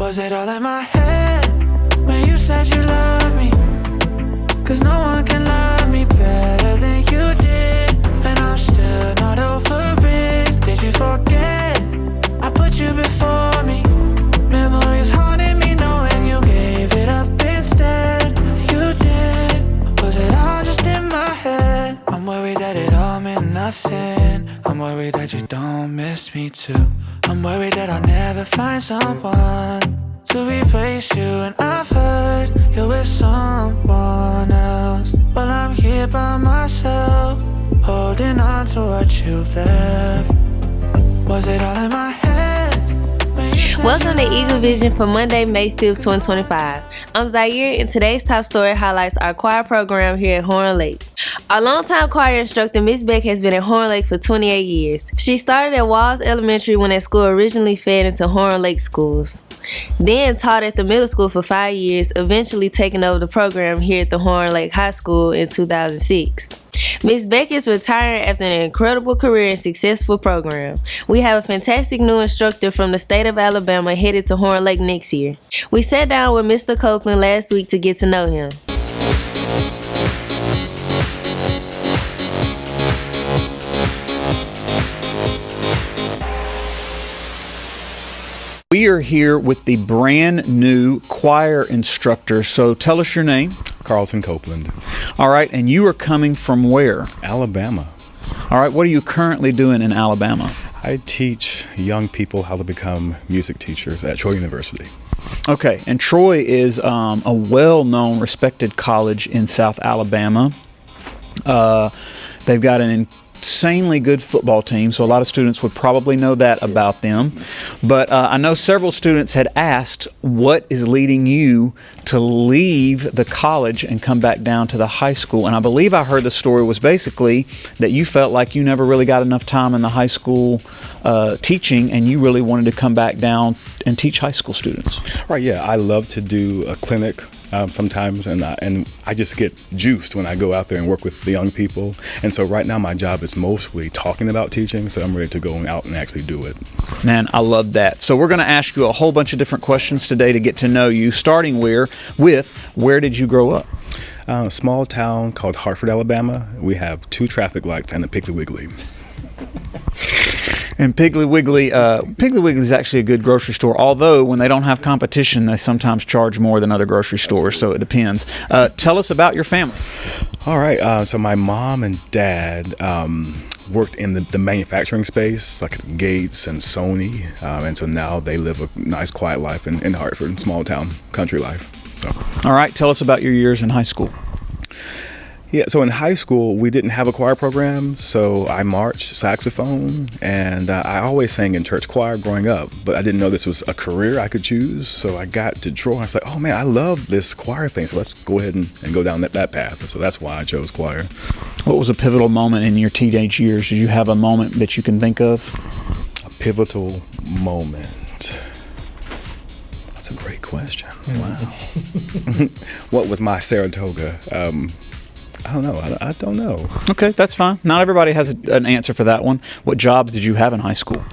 Was it all in my head when you said you loved me? Cause no one can love me better than you did. And I'm still not over it. Did you forget I put you before me? Memories haunting me knowing you gave it up instead. You did. Was it all just in my head? I'm worried that it all meant nothing. I'm worried that you don't miss me too. I'm worried that I'll never find someone to replace you. And I've heard you're with someone else. Well, I'm here by myself, holding on to what you left. Was it all in my head? Welcome to Eagle Vision for Monday, May 5th, 2025. I'm Zaire, and today's top story highlights our choir program here at Horn Lake. Our longtime choir instructor, Miss Beck, has been at Horn Lake for 28 years. She started at Walls Elementary when that school originally fed into Horn Lake schools. Then taught at the middle school for 5 years, eventually taking over the program here at the Horn Lake High School in 2006. Miss Beck is retiring after an incredible career and successful program. We have a fantastic new instructor from the state of Alabama headed to Horn Lake next year. We sat down with Mr. Copeland last week to get to know him. We are here with the brand new choir instructor. So tell us your name. Carlton Copeland. All right, and you are coming from where? Alabama. All right, what are you currently doing in Alabama? I teach young people how to become music teachers at Troy University. Okay, and Troy is a well-known, respected college in South Alabama. They've got an insanely good football team, so a lot of students would probably know that about them. But I know several students had asked, what is leading you to leave the college and come back down to the high school? And I believe I heard the story was basically that you felt like you never really got enough time in the high school teaching, and you really wanted to come back down and teach high school students. Right, yeah. I love to do a clinic sometimes, and I just get juiced when I go out there and work with the young people. And so right now my job is mostly talking about teaching, so I'm ready to go out and actually do it. Man, I love that. So we're going to ask you a whole bunch of different questions today to get to know you, starting with where did you grow up? A small town called Hartford, Alabama. We have 2 traffic lights and a Piggly Wiggly. And Piggly Wiggly is actually a good grocery store, although when they don't have competition, they sometimes charge more than other grocery stores, so it depends. Tell us about your family. All right, so my mom and dad worked in the manufacturing space, like Gates and Sony, and so now they live a nice, quiet life in Hartford, small town, country life. So. All right, tell us about your years in high school. Yeah, so in high school, we didn't have a choir program, so I marched saxophone, and I always sang in church choir growing up, but I didn't know this was a career I could choose, so I got to Troy, and I was like, oh man, I love this choir thing, so let's go ahead and go down that path. So that's why I chose choir. What was a pivotal moment in your teenage years? Did you have a moment that you can think of? A pivotal moment. That's a great question. Wow. What was my Saratoga? I don't know. I don't know. Okay, that's fine. Not everybody has an answer for that one. What jobs did you have in high school?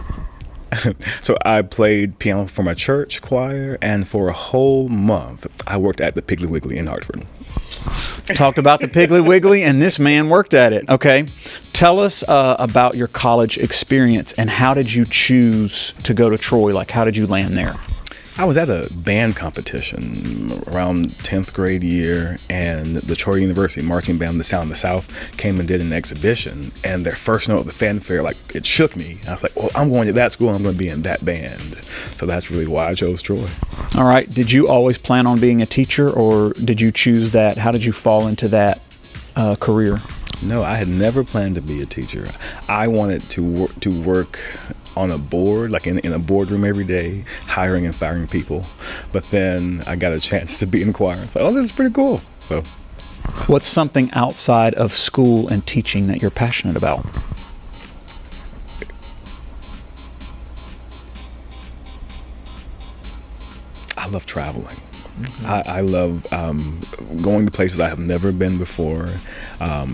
So I played piano for my church choir, and for a whole month, I worked at the Piggly Wiggly in Hartford. Talked about the Piggly Wiggly, and this man worked at it. Okay, tell us about your college experience, and how did you choose to go to Troy? Like, how did you land there? I was at a band competition around 10th grade year, and the Troy University marching band, the Sound of the South, came and did an exhibition, and their first note of the fanfare, like, it shook me. I was like, well, I'm going to that school, I'm going to be in that band. So that's really why I chose Troy. All right. Did you always plan on being a teacher, or did you choose that? How did you fall into that career? No, I had never planned to be a teacher. I wanted to work on a board, like in a boardroom every day, hiring and firing people. But then I got a chance to be in choir. I thought, oh, this is pretty cool. So, what's something outside of school and teaching that you're passionate about? I love traveling. I love going to places I have never been before,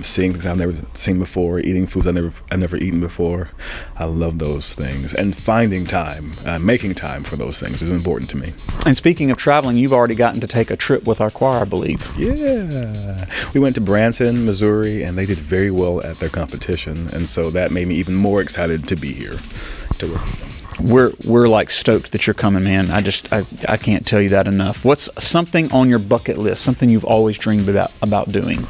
seeing things I've never seen before, eating foods I've never eaten before. I love those things, and finding time, making time for those things is important to me. And speaking of traveling, you've already gotten to take a trip with our choir, I believe. Yeah, we went to Branson, Missouri, and they did very well at their competition, and so that made me even more excited to be here to work with them. We're like stoked that you're coming, man. I can't tell you that enough. What's something on your bucket list, something you've always dreamed about doing?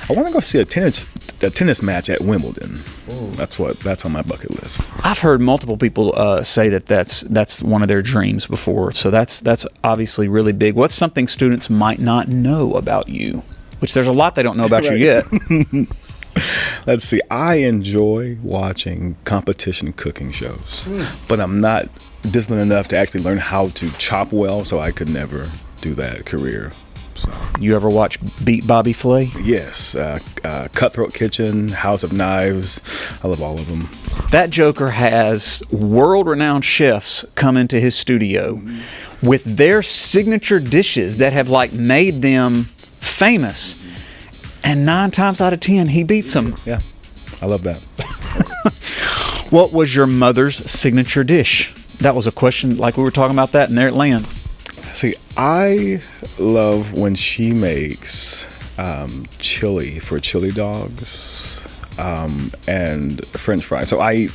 I want to go see a tennis match at Wimbledon. Ooh. That's on my bucket list. I've heard multiple people say that's one of their dreams before. So that's obviously really big. What's something students might not know about you? Which there's a lot they don't know about you yet. Let's see. I enjoy watching competition cooking shows, but I'm not disciplined enough to actually learn how to chop well, so I could never do that career. So. You ever watch Beat Bobby Flay? Yes. Cutthroat Kitchen, House of Knives. I love all of them. That joker has world-renowned chefs come into his studio with their signature dishes that have like made them famous. And 9 times out of 10, he beats them. Yeah, I love that. What was your mother's signature dish? That was a question, like we were talking about that, and there it lands. See, I love when she makes chili for chili dogs and French fries. So I eat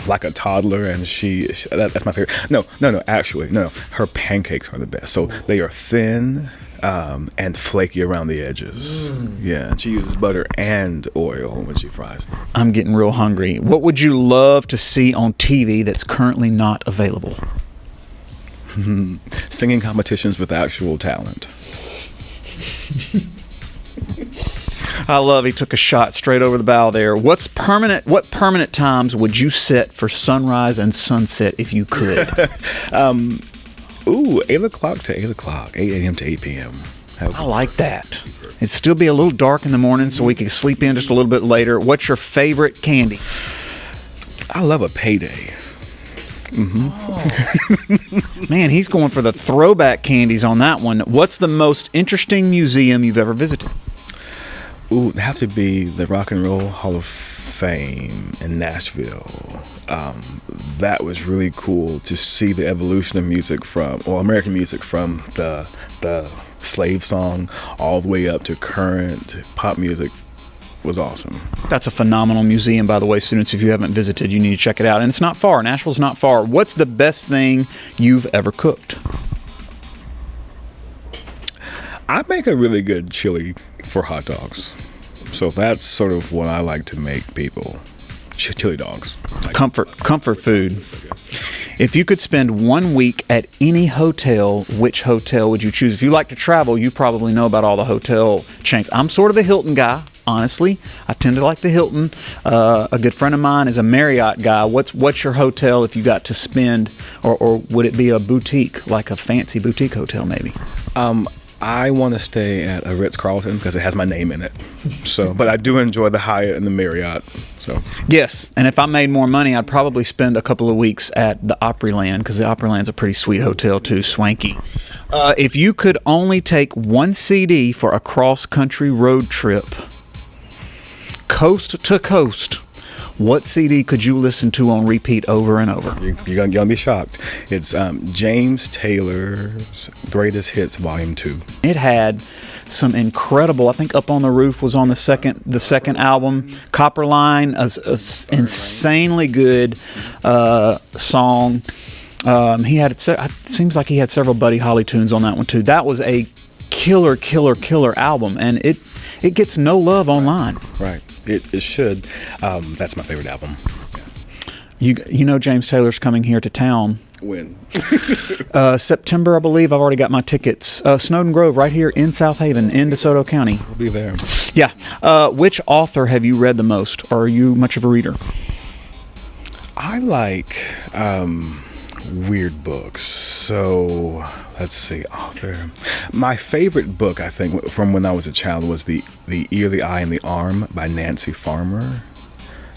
like a toddler, and that's my favorite. No. Actually, her pancakes are the best. So they are thin. And flaky around the edges. Yeah, and she uses butter and oil when she fries them. I'm getting real hungry. What would you love to see on TV that's currently not available? Singing competitions with actual talent. I love he took a shot straight over the bow there. What permanent times would you set for sunrise and sunset if you could? 8 o'clock to 8 o'clock, 8 a.m. to 8 p.m. I like that. It'd still be a little dark in the morning, so we can sleep in just a little bit later. What's your favorite candy? I love a payday. Man, he's going for the throwback candies on that one. What's the most interesting museum you've ever visited? It'd have to be the Rock and Roll Hall of Fame in Nashville. That was really cool to see the evolution of music American music from the slave song all the way up to current pop music. Was awesome. That's a phenomenal museum, by the way, students. If you haven't visited, you need to check it out. And it's not far. Nashville's not far. What's the best thing you've ever cooked? I make a really good chili for hot dogs. So that's sort of what I like to make people. Chili dogs. Comfort food. If you could spend 1 week at any hotel, which hotel would you choose? If you like to travel, you probably know about all the hotel chains. I'm sort of a Hilton guy, honestly. I tend to like the Hilton. A good friend of mine is a Marriott guy. What's your hotel if you got to spend, or would it be a boutique, like a fancy boutique hotel maybe? I want to stay at a Ritz-Carlton because it has my name in it. So, but I do enjoy the Hyatt and the Marriott. So yes, and if I made more money, I'd probably spend a couple of weeks at the Opryland because the Opryland's a pretty sweet hotel too, swanky. If you could only take one CD for a cross-country road trip, coast to coast, what CD could you listen to on repeat over and over? You're gonna be shocked. It's James Taylor's Greatest Hits Volume 2. It had some incredible. I think Up on the Roof was on the second album. Copperline, insanely good song. He had it seems like he had several Buddy Holly tunes on that one too. That was a killer album, and it gets no love online. Right. It should. That's my favorite album. Yeah. You know James Taylor's coming here to town. When? September, I believe. I've already got my tickets. Snowden Grove, right here in South Haven, in DeSoto County. We'll be there. Yeah. Which author have you read the most, or are you much of a reader? I like weird books. So let's see, author. My favorite book, I think, from when I was a child was the Ear, the Eye, and the Arm by Nancy Farmer.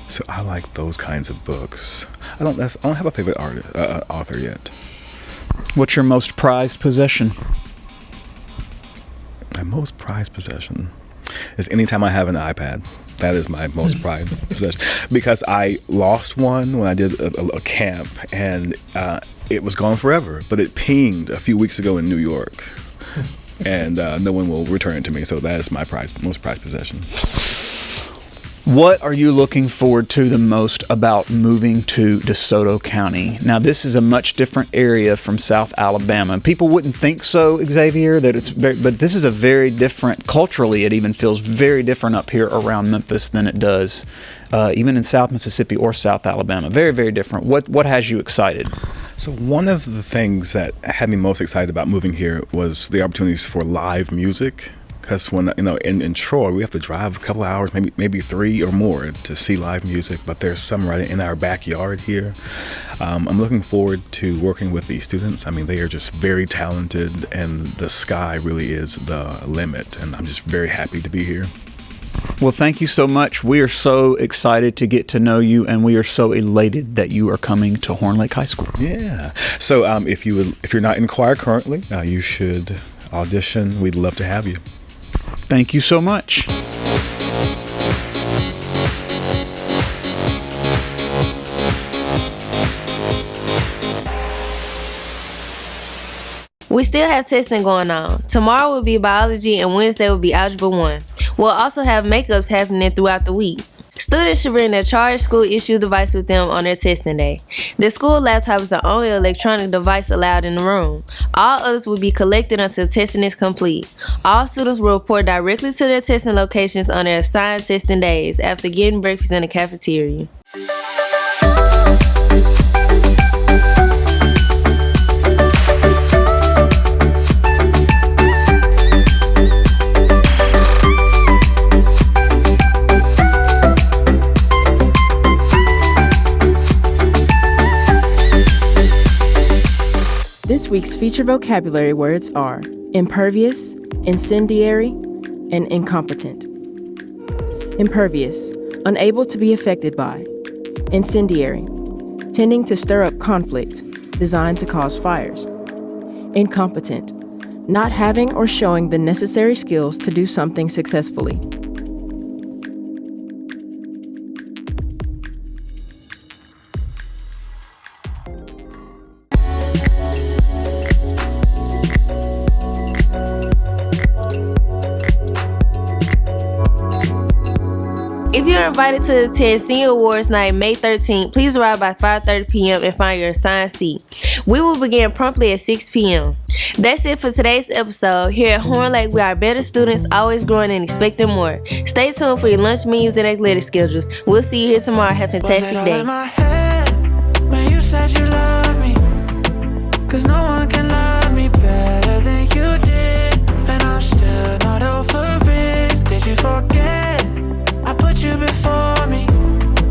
So I like those kinds of books. I don't have a favorite author yet. What's your most prized possession? My most prized possession is anytime I have an iPad. That is my most prized possession, because I lost one when I did a camp, and it was gone forever. But it pinged a few weeks ago in New York, and no one will return it to me. So that is my most prized possession. What are you looking forward to the most about moving to DeSoto County? Now, this is a much different area from South Alabama. People wouldn't think so, Xavier, but this is a very different, culturally, it even feels very different up here around Memphis than it does even in South Mississippi or South Alabama. Very, very different. What has you excited? So one of the things that had me most excited about moving here was the opportunities for live music. Because when in Troy, we have to drive a couple of hours, maybe 3 or more, to see live music. But there's some right in our backyard here. I'm looking forward to working with these students. I mean, they are just very talented, and the sky really is the limit. And I'm just very happy to be here. Well, thank you so much. We are so excited to get to know you, and we are so elated that you are coming to Horn Lake High School. Yeah. So if you're not in choir currently, you should audition. We'd love to have you. Thank you so much. We still have testing going on. Tomorrow will be biology and Wednesday will be algebra 1. We'll also have makeups happening throughout the week. Students should bring their charged school-issued device with them on their testing day. The school laptop is the only electronic device allowed in the room. All others will be collected until testing is complete. All students will report directly to their testing locations on their assigned testing days after getting breakfast in the cafeteria. This week's feature vocabulary words are impervious, incendiary, and incompetent. Impervious, unable to be affected by. Incendiary, tending to stir up conflict, designed to cause fires. Incompetent, not having or showing the necessary skills to do something successfully. If you're invited to attend Senior Awards Night May 13th, please arrive by 5:30 p.m. and find your assigned seat. We will begin promptly at 6 p.m. That's it for today's episode. Here at Horn Lake, we are better students, always growing and expecting more. Stay tuned for your lunch menus and athletic schedules. We'll see you here tomorrow. Have a fantastic Was it all day. in my head when you said you love me? 'Cause no one can love me better than you did, and I'm still not over it. Did you forget? I put you before me.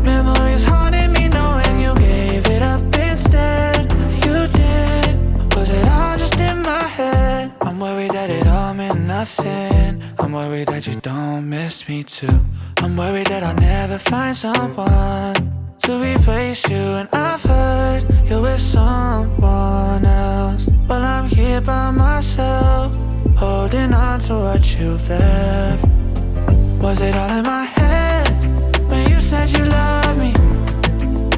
Memories haunting me, knowing you gave it up instead. You did. Was it all just in my head? I'm worried that it all meant nothing. I'm worried that you don't miss me too. I'm worried that I'll never find someone to replace you, and I've heard you're with someone else. Well, I'm here by myself, holding on to what you left. Was it all in my head when you said you love me?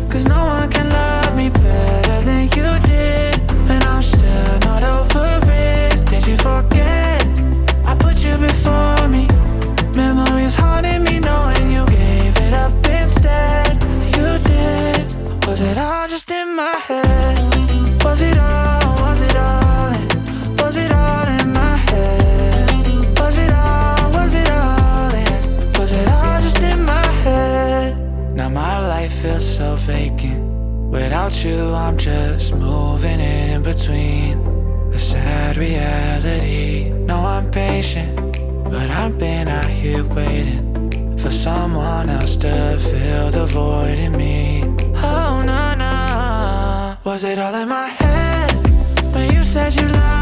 'Cause no one can love me better than you did, and I'm still not over it. Did you forget? I put you before me. Memories haunting me, knowing you gave it up instead. You did. Was it all just in my head? Was it all in? Was it all in my head? Was it all in? Was it all just in my head? Now my life feels so vacant. Without you, I'm just moving in between a sad reality. No, I'm patient, but I've been out here waiting for someone else to fill the void in me. Oh, no, no. Was it all in my head when you said you loved me?